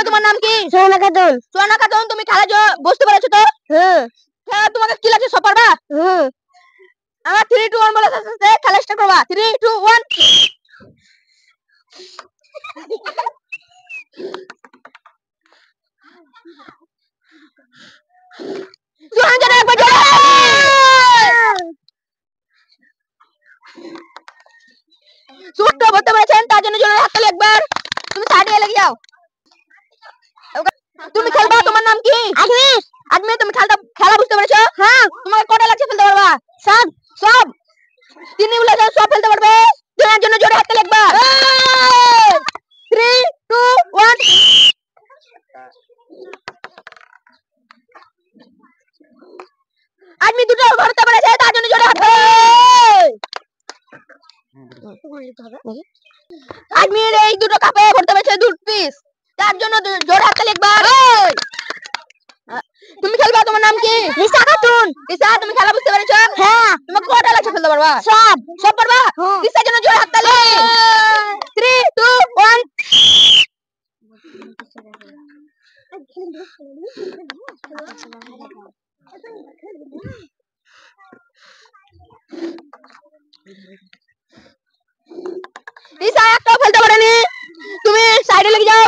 তোমার নাম কি? সোনা খাতুন। সোনা খাতুন, তুমি খেলা বুঝতে পেরেছো তো? হ্যাঁ। তোমাকে কি লাগছে, সব পারবা? আমার 3 2 1 বলে খেলা স্টার্ট করবা। 3 2 1। জোরে জোরে একবার জোরে। ছোট্ট বলতে পেরেছেন, তার জন্য জোরে হাততালি একবার। তুমি সাইডে লেগে যাও। তুমি খেলবা, তোমার নাম কি? আজমির। আজমির, তুমি খেলা বুঝতে পেরেছো? হ্যাঁ। তোমাকে কটা লাগছে ফেলতে পারবা? সব। সব তিনি বলেছেন সব ফেলতে পারবে। তোমার জন্য জোরে হাততালি একবার। 3 2 1। আজমির দুটো ধরতে পেরেছে, তার জন্য জোরে হাততালি। আজমির এই দুটো কাপে ভরতে পেরেছে 2 পিস, তার জন্য জোরে হাততালি একবার। তুমি খেলবা, তোমার নাম কি? রিসা খাতুন। রিসা, তুমি খেলা বুঝতে পেরেছো? হ্যাঁ। তোমাকে কটা লাগছে ফেলতে পারবা? সব। সব পারবা? রিসার জন্য জোরে হাততালি। 3 2 1। রিসা একটাও ফেলতে পারেনি, তুমি সাইডে লেগে যাও।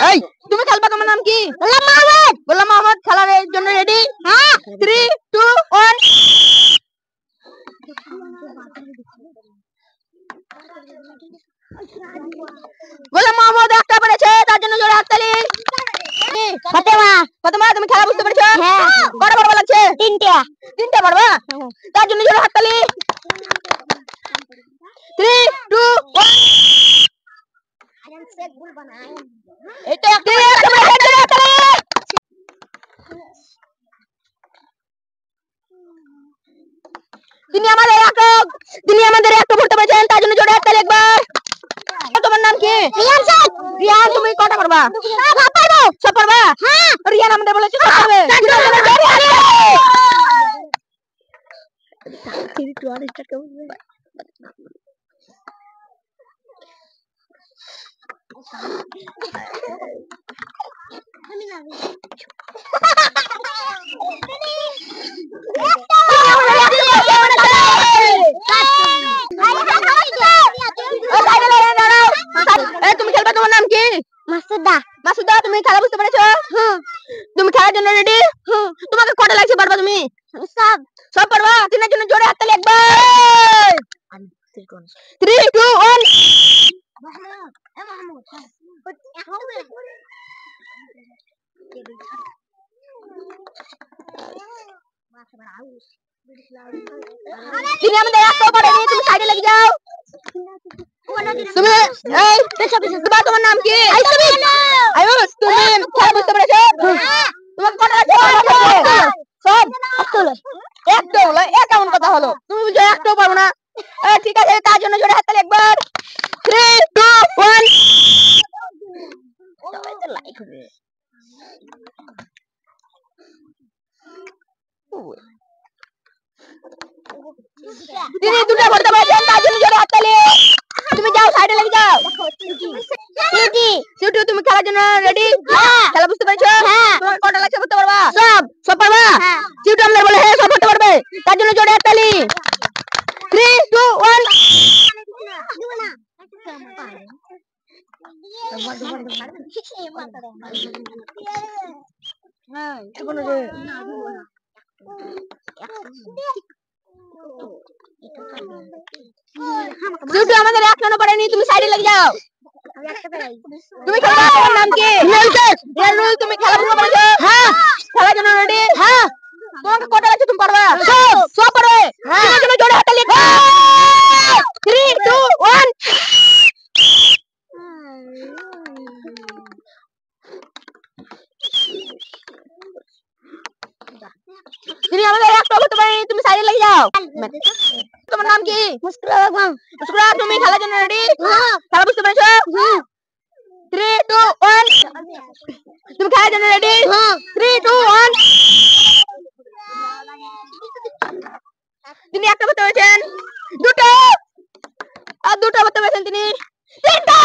এই তুমি খেলবা, তোমার নাম কি? গোলাম মাহমুদ। গোলাম মাহমুদ, খেলার জন্য রেডি? হ্যাঁ। 3 2 1। গোলাম মাহমুদ একটা পেরেছে, তার জন্য জোরে হাততালি। ফাতেমা। ফাতেমা, তুমি খেলা বুঝতে পেরেছো? হ্যাঁ। কটা পারবা লাগছে? 3টা। 3টা পারবা, তার জন্য জোরে হাততালি। 3 2 1। এটা একটা হাততালি। তিনি আমাদের একটা পড়তে পেরেছেন, তার জন্য জোরে হাততালি একবার। তোমার নাম কি? রিয়ান শেখ। রিয়ান, তুমি কটা পারবা? সব পারবো। সব পারবা? হ্যাঁ। রিয়ান আমাদের বলেছে সব পারবে। তুমি খেলবা, তোমার নাম কি? মাসুদা। মাসুদা, তুমি খেলা বুঝতে পেরেছো? তুমি খেলার জন্য রেডি? তোমাকে কটা লাগছে পারবা তুমি? সব। সব পারবা? তিনের জন্য জোরে হাততালি একবার। 3 2 1। তিনি আমাদের একটাও পারেনি, তুমি সাইডে লেগে যাও। তুমি তোমার নাম কি? আয়ুষ, তুমি খেলা বুঝতে পেরেছো? তোমাকে কটা লাগছে? সব। একটাও হলো, কেমন কথা হলো? তুমি বুঝো একটাও পারবো না। ঠিক আছে, তার জন্য জোরে হাততালি একবার। 3 2 1। সবাই তো লাইক হবে। তিনি দুটো করতে পেরেছেন, তার জন্য জোরে হাততালি। তুমি যাও, সাইডে লেগে যাও। সিউটি, তুমি খেলার জন্য রেডি? খেলা বুঝতে পেরেছো? তোমার কটা লাগছে করতে পারবা? সব। সব পারবা? সিউটি আমাদের বলে হ্যাঁ সব করতে পারবে, তার জন্য জোরে হাততালি। 3 2 1। সিউটি আমাদের এক রানও পারেনি, তুমি সাইডে লেগে যাও। তুমি খেলা, তোমার নাম কি? রিয়ানুল, তুমি খেলা বুঝতে পেরেছো? খেলার জন্য রেডি? তোমাকে কটা লাগছে তুমি পারবা? সব পারবে। তোমার জন্য জোরে হাততালি। 3 2 1। তুমি আমাদের একটা করতে পারেনি, তুমি সাইডে লেগে যাও। তোমার নাম কি? মুশকুলা বেগম। মুশকুলা, তুমি খেলার জন্য রেডি? খেলা বুঝতে পেরেছো? 3 2 1। তুমি খেলার জন্য রেডি? 3 2 1। তিনি একটা করতে পেরেছেন, দুটো, আর দুটো করতে পেরেছেন তিনি, 3টা।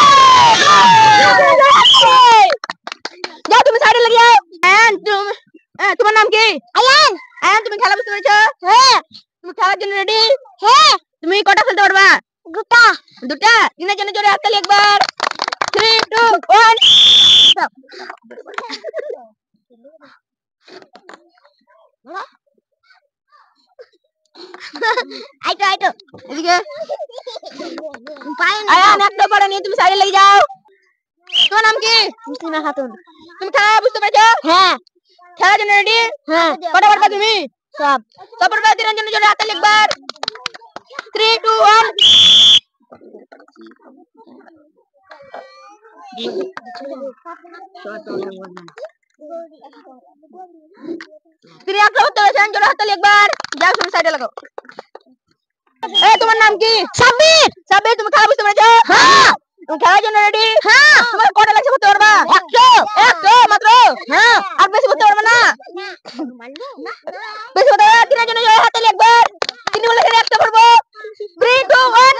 তুমি খেলা বুঝতে পেরেছো? হ্যাঁ। তুমি খেলার জন্য রেডি? হ্যাঁ। তুমি কটা খেলতে পারবা? দুটা। দুটা? তিনের জন্য জোরে হাততালি একবার। 3 2 1 আইটো আইটো। এদিকে পারেন আয়ান একটা পড়ে নিয়ে তুমি সাইডে লেগে যাও। তোমার নাম কি? মুসলিমা খাতুন। তুমি খেলা বুঝতে পেরেছো? হ্যাঁ। খেলার জন্য রেডি? হ্যাঁ। কটা পারবা তুমি? সব। সব পারবা? তিনের জন্য জোরে হাততালি একবার। 3 2 1 তিনি একটা করতে পেরেছেন, জোরে হাততালি একবার। যাও তুমি সাইডে লাগাও। এই তোমার নাম কি? সাব্বির। সাব্বির, তুমি খেলা বুঝতে পেরেছো? হ্যাঁ। তুমি খেলার জন্য রেডি? হ্যাঁ। তোমার কটা লাগছে করতে পারবা? 100 মাত্র? হ্যাঁ। আর বেশি করতে পারবে না? বেশি করতে পারবে? তিনের জন্য জোরে হাততালি একবার। তিনি বলে এখানে একটা করবো। 3 2 1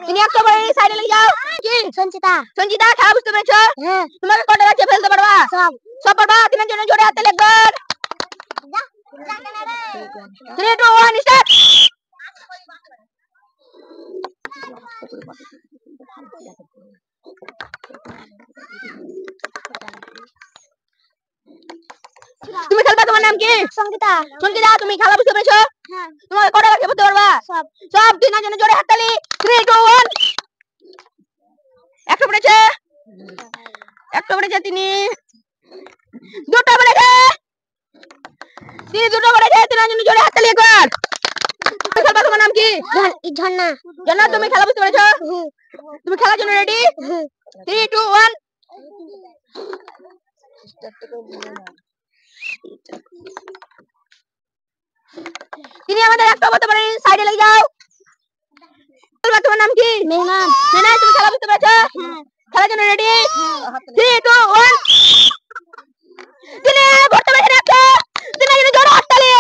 তিনি একটা করে সাইডে লেগে যাও। কি? সঞ্চিতা। সঞ্জিতা, খেলা বুঝতে পেরেছো? হ্যাঁ। তোমাকে কটা লাগছে ফেলতে পারবা? সব। সব পারবা? তিনের জন্য জোরে হাততালি একবার। 3 2 1 স্টার্ট। তুমি খেলবা, তোমার নাম কি? সঙ্গীতা। সঙ্গীতা, তুমি খেলা বুঝতে পেরেছো? হ্যাঁ। তোমাকে কটা লাগছে করতে পারবা? সব। সব। তিনের জন্য জোরে হাততালি। 3 2 1 একটা পড়েছে, একটা পড়েছে তিনি। দুটো পড়েছে, তিনি দুটো পড়েছে। তিনের জন্য জোরে হাততালি একবার। তুমি খেলবা, তোমার নাম কি? ঝর্ণা। জান্নাত, তুমি খেলা বুঝতে পেরেছো? তুমি খেলার জন্য রেডি? 3 2 1 তিনি আমাদের একটা বলতে পারেন, সাইডে লেগে যাও। খেলবা, তোমার নাম কি? মেহমান। মেনা, তুমি খেলা বুঝতে পেরেছো? খেলার জন্য রেডি? 3 2 1 তিনি করতে পেরেছেন একটা। তিনি জন্য জোরে হাততালি।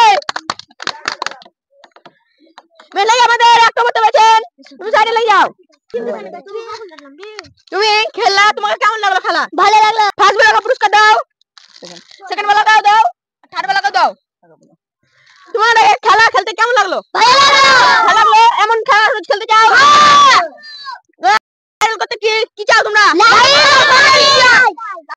মেলাই আমাদের একটা বলতে পেরেছেন। তুমি সাইডে লেগে যাও। তুমি খেলা, তোমাকে কেমন লাগলো খেলা? ভালো লাগলো। ফার্স্ট বেলাকে পুরস্কার দাও, সেকেন্ড বেলাকে দাও, থার্ড বেলাকে দাও। তোমার এই খেলা খেলতে কেমন লাগলো? ভালো